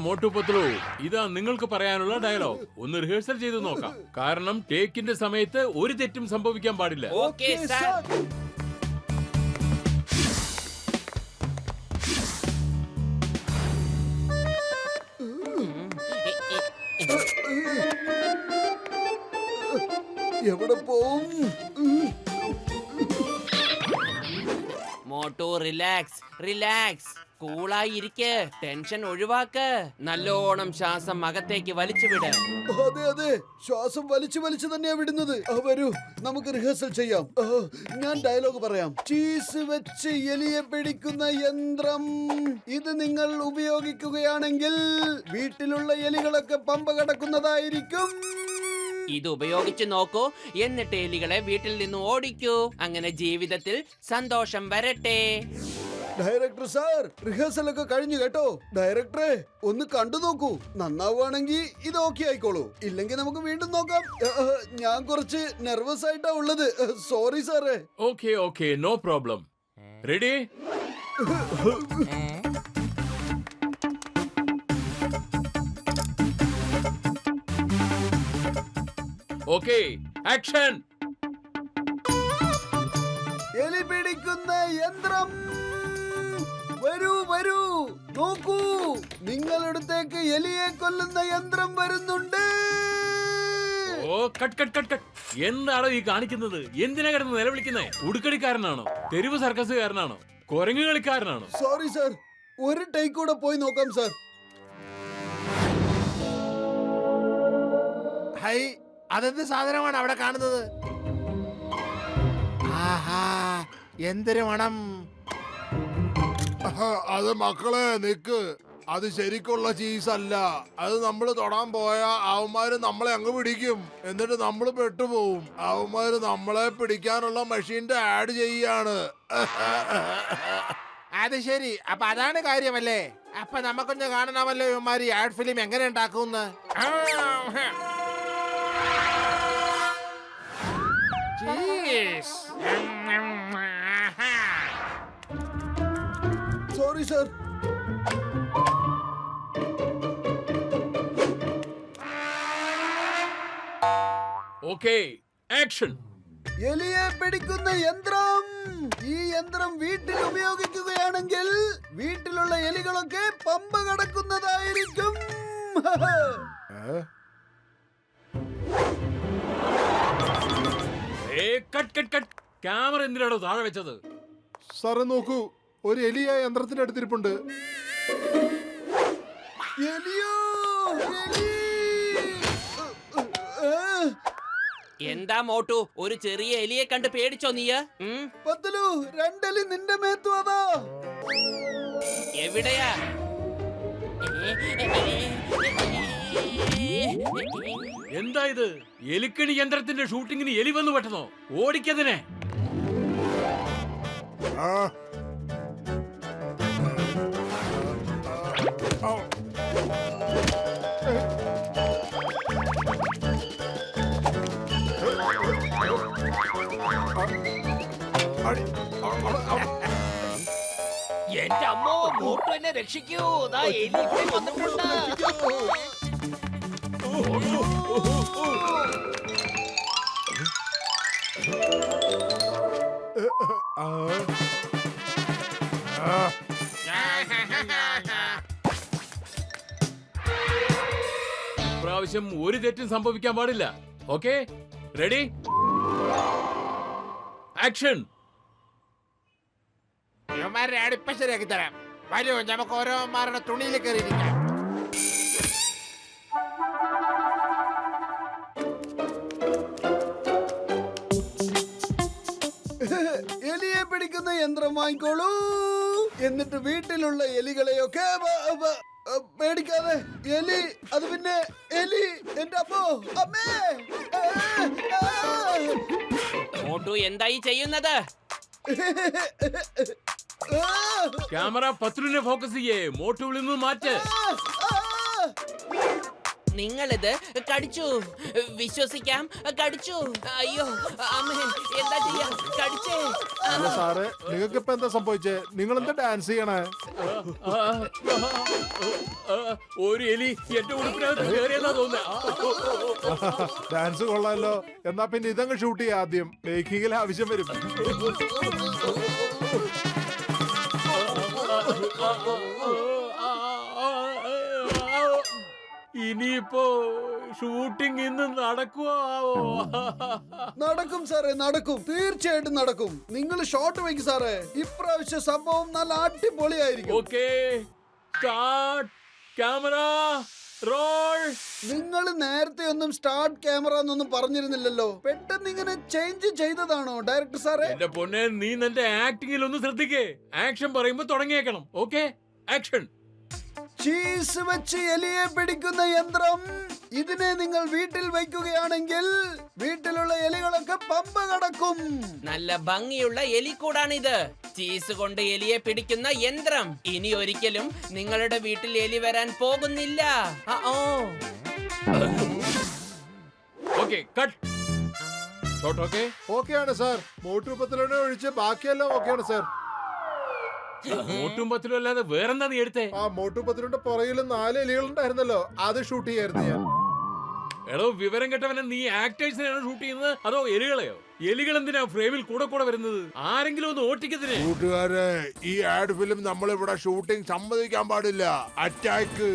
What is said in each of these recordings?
മോട്ടു പത്ലു, ഇതാ നിങ്ങൾക്ക് പറയാനുള്ള ഡയലോഗ്. ഒന്ന് റിഹേഴ്സൽ ചെയ്ത് നോക്കാം. കാരണം ടേക്കിന്റെ സമയത്ത് ഒരു തെറ്റും സംഭവിക്കാൻ പാടില്ല. Okay sir. എവിടെ പോവും? മോട്ടു റിലാക്സ് റിലാക്സ്, കൂളായി ഇരിക്ക്, ടെൻഷൻ ഒഴിവാക്ക്, നല്ലോണം ശ്വാസം അകത്തേക്ക് വലിച്ചു വിട്. അതെ അതെ, ശ്വാസം വലിച്ചു വലിച്ചു തന്നെയാ വിടുന്നത്. വരൂ നമുക്ക് റിഹേഴ്സൽ ചെയ്യാം. ഞാൻ ഡയലോഗ് പറയാം. ചീസ് വെച്ച് എലിയെ പിടിക്കുന്ന യന്ത്രം. ഇത് നിങ്ങൾ ഉപയോഗിക്കുകയാണെങ്കിൽ വീട്ടിലുള്ള എലികളൊക്കെ പമ്പ കടക്കുന്നതായിരിക്കും. ഇത് ഉപയോഗിച്ച് നോക്കൂ, എന്നിട്ട് എലികളെ വീട്ടിൽ നിന്ന് ഓടിക്കൂ. അങ്ങനെ ജീവിതത്തിൽ സന്തോഷം വരട്ടെ. ഡയറക്ടർ സാർ, റിഹേഴ്സൽ ഒക്കെ കഴിഞ്ഞു കേട്ടോ. ഡയറക്ടറെ ഒന്ന് കണ്ടു നോക്കൂ. നന്നാവുകയാണെങ്കിൽ ഇത് ഓക്കെ ആയിക്കോളൂ, ഇല്ലെങ്കിൽ നമുക്ക് വീണ്ടും നോക്കാം. ഞാൻ കുറച്ച് നെർവസ് ആയിട്ടാ ഉള്ളത്. സോറി സാറേ. Okay okay, no problem. Ready? Okay, action. എലി പിടിക്കുന്ന യന്ത്രം. വരൂ വരൂ, നോക്കൂ, നിങ്ങളടുത്തേക്ക് എലിയെ കൊല്ലുന്ന യന്ത്രം വരുന്നുണ്ട്. ഓ കട്ട് കട്ട് കട്ട് കട്ട്. എന്താണോ ഈ കാണിക്കുന്നത്? എന്തിനാ കിടന്ന് നിലവിളിക്കുന്നേ? ഉടുക്കടിക്കാരനാണോ? തെരുവ് സർക്കസുകാരനാണോ? കുരങ്ങു കളിക്കാരനാണോ? സോറി സാർ, ഒരു ടേക്ക് കൂടെ പോയി നോക്കാം സാർ. ഹൈ, അതെന്ത് സാധനമാണ് അവിടെ കാണുന്നത്? ആഹാ, എന്തൊരു മണം. അത് മക്കളെ നിക്ക്, അത് ശരിക്കുള്ള ചീസ് അല്ല. അത് നമ്മൾ തൊടാൻ പോയ അവന്മാര് നമ്മളെ അങ്ങ് പിടിക്കും, എന്നിട്ട് നമ്മൾ പെട്ടുപോകും. അവന്മാര് നമ്മളെ പിടിക്കാനുള്ള മെഷീന്റെ ആഡ് ചെയ്യാണ്. അത് ശരി, അപ്പൊ അതാണ് കാര്യമല്ലേ? അപ്പൊ നമുക്കൊന്ന് കാണണമല്ലോ ഇവന്മാര് ആഡ് ഫിലിം എങ്ങനെ ഉണ്ടാക്കുന്ന. Sorry sir. Okay, action. എലിയെ പിടിക്കുന്ന യന്ത്രം. ഈ യന്ത്രം വീട്ടിൽ ഉപയോഗിക്കുകയാണെങ്കിൽ വീട്ടിലുള്ള എലികളൊക്കെ പമ്പ കടക്കുന്നതായിരിക്കും. ക്യാമറ എന്തിനാണോ താഴെ വെച്ചത്? സാറേ നോക്കൂ, ഒരു എലിയ യന്ത്രത്തിന്റെ അടുത്തിരിപ്പുണ്ട്. എലിയോ, എലി. എന്താ മോട്ടു, ഒരു ചെറിയ എലിയെ കണ്ട് പേടിച്ചോ നീ? പത്തലു, രണ്ടെലി നിന്റെ മേത്തു. അതാ എവിടെയാ? എന്താ ഇത്? എലിക്കണി യന്ത്രത്തിന്റെ ഷൂട്ടിങ്ങിന് എലി വന്നു പെട്ടെന്നോ? ഓടിക്കതിനെ. എന്റെ അമ്മോ, മോട്ടു എന്നെ രക്ഷിക്കൂ, എലി വന്നിട്ടുണ്ട്. പ്രാവശ്യം ഒരു തെറ്റും സംഭവിക്കാൻ പാടില്ല. Okay, ready, action. ഇവന്മാരുടെ ആഡ് ഇപ്പൊ ശരിയാക്കി തരാം. വരൂ, നമുക്ക് ഓരോമാരുടെ തുണിയിൽ കയറിയിരിക്കാം. എലിയെ പിടിക്കുന്ന യന്ത്രം വാങ്ങിക്കോളൂ, എന്നിട്ട് വീട്ടിലുള്ള എലികളെയൊക്കെ പേടിക്കാതെ. എലി, അത് പിന്നെ എലി. എന്റെ അമ്മോ, അമ്മേ. മോട്ടു എന്തായി ചെയ്യുന്നത്? ക്യാമറ പത്ലുവിനെ ഫോക്കസ് ചെയ്യേ, മോട്ടുവിൽ നിന്ന് മാറ്റ്. നിങ്ങളിത് കടിച്ചു. വിശ്വസിക്കാം, കടിച്ചു. അയ്യോ അമ്മേ, എന്താ ചെയ്യാ? കടിച്ചേ. അല്ല സാറേ, നിങ്ങൾക്ക് ഇപ്പൊ എന്താ സംഭവിച്ചേ? നിങ്ങൾ എന്താ ഡാൻസ് ചെയ്യണേ? ഒരു എലി എന്റെ ഉടുപ്പിനകത്ത് കയറിയെന്നാ തോന്നുന്നത്. ഡാൻസ് കൊള്ളാലോ. എന്നാ പിന്നെ ഇതങ്ങ് ഷൂട്ട് ചെയ്യാം. ആദ്യം മേക്കിങ്ങിൽ ആവശ്യം വരും. ഇനിയിപ്പോ ഷൂട്ടിംഗ് ഇന്ന് നടക്കുവോ? നടക്കും സാറേ, നടക്കും, തീർച്ചയായിട്ടും നടക്കും. നിങ്ങൾ ഷോട്ട് വയ്ക്കും സാറേ. ഇപ്രാവശ്യം സംഭവം നല്ല അടിപൊളിയായിരിക്കും. Okay, start camera role. നിങ്ങൾ നേരത്തെ ഒന്നും സ്റ്റാർട്ട് ക്യാമറ എന്നൊന്നും പറഞ്ഞിരുന്നില്ലല്ലോ. പെട്ടെന്ന് ഇങ്ങനെ ചേഞ്ച് ചെയ്തതാണോ ഡയറക്ടർ സാറേ? എന്റെ പൊന്നെ, നീ നിന്റെ ആക്ടിങ്ങിൽ ഒന്ന് ശ്രദ്ധിക്കേ. ആക്ഷൻ പറയുമ്പോ തുടങ്ങിയേക്കണം. Okay, action. ചീസ് വെച്ച് എലിയെ പിടിക്കുന്ന യന്ത്രം. ഇതിനെ നിങ്ങൾ വീട്ടിൽ വയ്ക്കുകയാണെങ്കിൽ വീട്ടിലുള്ള എലികളൊക്കെ പമ്പ കടക്കും. നല്ല ഭംഗിയുള്ള എലിക്കൂടാണിത്. ചീസ് കൊണ്ട് എലിയെ പിടിക്കുന്ന യന്ത്രം. ഇനി ഒരിക്കലും നിങ്ങളുടെ വീട്ടിൽ എലി വരാൻ പോകുന്നില്ല. Okay, cut short. ഓക്കെ, ഓക്കെയാണ് സാർ. മോട്ടുപത്തിലൂടെ ഒഴിച്ച് ബാക്കിയെല്ലാം ഓക്കെയാണ് സാർ. മോട്ടും പത്തിലും അല്ലാതെ വേറെന്താ നീ എടുത്തേ? ആ മോട്ടുപത്തിലുണ്ട് പുറകിൽ 4 എലികളുണ്ടായിരുന്നല്ലോ, അത് ഷൂട്ട് ചെയ്യായിരുന്നു ഞാൻ. എടോ വിവരം കെട്ടവനെ, നീ ആക്ടേഴ്സിനെയാണ് ഷൂട്ട് ചെയ്യുന്നത് അതോ എലികളെയോ? എലികൾ എന്തിനാ ഫ്രെയിമിൽ കൂടെ കൂടെ വരുന്നത്? ആരെങ്കിലും ഒന്ന് ഓട്ടിക്കതിനെ. കൂട്ടുകാരെ, ഈ ആഡ് ഫിലിം നമ്മളിവിടെ ഷൂട്ടിംഗ് സമ്മതിക്കാൻ പാടില്ല. അറ്റാക്ക്.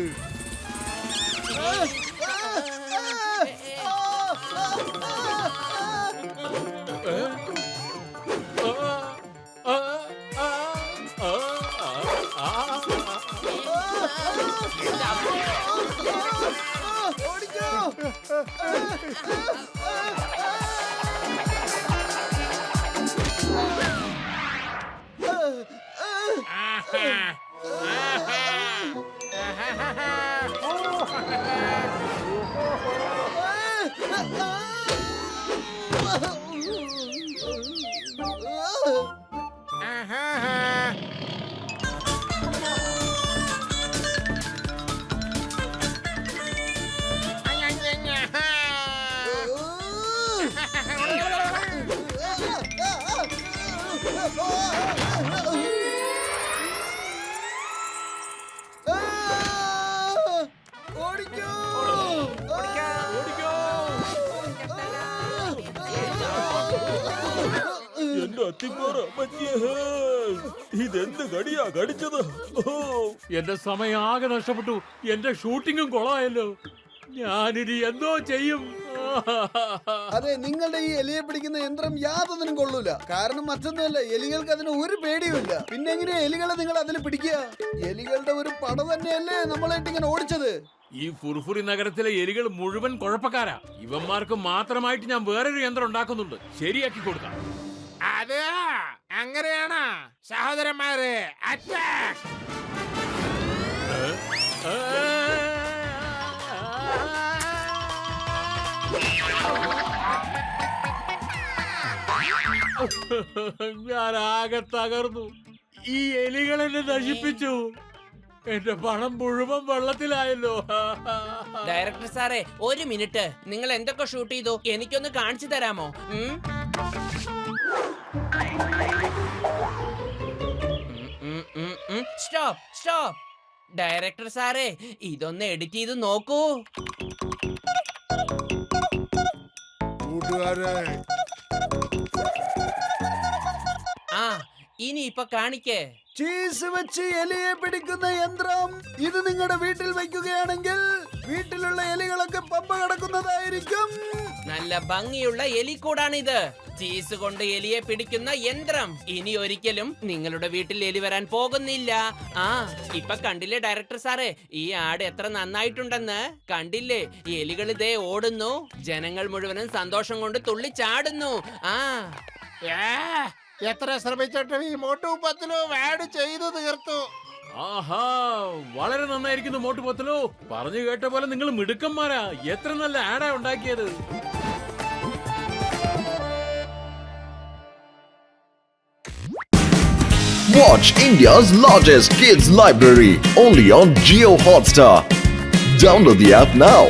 എന്റെ അത്തിപ്പാറ ഇതെന്ത് കടിയാ കടിച്ചത്? എന്റെ സമയം ആകെ നഷ്ടപ്പെട്ടു. എന്റെ ഷൂട്ടിങ്ങും കൊളായല്ലോ. ഞാനിനി എന്തോ ചെയ്യും? അതെ, നിങ്ങളുടെ ഈ എലിയെ പിടിക്കുന്ന യന്ത്രം യാതൊന്നിനും കൊള്ളൂല. കാരണം മറ്റൊന്നുമല്ല, എലികൾക്ക് അതിന് ഒരു പേടിയുമില്ല. പിന്നെ എങ്ങനെയാ എലികളെ നിങ്ങൾ അതിൽ പിടിക്കുക? എലികളുടെ ഒരു പട തന്നെയല്ലേ നമ്മളായിട്ട് ഇങ്ങനെ ഓടിച്ചത്. ഈ ഫുർഫുറി നഗരത്തിലെ എലികൾ മുഴുവൻ കുഴപ്പക്കാരാ. ഇവന്മാർക്ക് മാത്രമായിട്ട് ഞാൻ വേറൊരു യന്ത്രം ഉണ്ടാക്കുന്നുണ്ട്. ശരിയാക്കി കൊടുക്കാം. അതെ, അങ്ങനെയാണ് സഹോദരന്മാരെ. അറ്റാക്ക്. ഞാൻ ആകെ തകർന്നു. ഈ എലികൾ എന്നെ നശിപ്പിച്ചു. എന്റെ പണം മുഴുവൻ വെള്ളത്തിലായല്ലോ. ഡയറക്ടർ സാറേ, ഒരു മിനിറ്റ്. നിങ്ങൾ എന്തൊക്കെ ഷൂട്ട് ചെയ്തു എനിക്കൊന്ന് കാണിച്ചു തരാമോ? Stop, stop. ഡയറക്ടർ സാറേ, ഇതൊന്ന് എഡിറ്റ് ചെയ്ത് നോക്കൂ. കൂട്ടുകാരെ, ആ, ഇനി ഇപ്പൊ കാണിക്കേ. ചീസ് വെച്ച് എലിയെ പിടിക്കുന്ന യന്ത്രം. ഇത് നിങ്ങളുടെ വീട്ടിൽ വയ്ക്കുകയാണെങ്കിൽ വീട്ടിലുള്ള എലികളൊക്കെ പമ്പ കിടക്കുന്നതായിരിക്കും. നല്ല ഭംഗിയുള്ള എലിക്കൂടാണിത്. ചീസ് കൊണ്ട് എലിയെ പിടിക്കുന്ന യന്ത്രം. ഇനി ഒരിക്കലും നിങ്ങളുടെ വീട്ടിൽ എലി വരാൻ പോകുന്നില്ല. ആ, ഇപ്പൊ കണ്ടില്ലേ ഡയറക്ടർ സാറേ, ഈ ആട് എത്ര നന്നായിട്ടുണ്ടെന്ന് കണ്ടില്ലേ? എലികൾ ഇതേ ഓടുന്നു. ജനങ്ങൾ മുഴുവനും സന്തോഷം കൊണ്ട് തുള്ളിച്ചാടുന്നു. ആ, എത്ര ശ്രമിച്ചിട്ടും ഈ മോട്ടുപത്തിലും ആഡ് ചെയ്തു തീർത്തു. ആഹാ, വളരെ നന്നായിരിക്കുന്നു മോട്ടു പത്തലോ. പറഞ്ഞു കേട്ട പോലെ നിങ്ങൾ മിടുക്കന്മാരാ. എത്ര നല്ല ആഡാ ഉണ്ടാക്കിയത്. Watch India's largest kids library only on Jio Hotstar. Download the app now.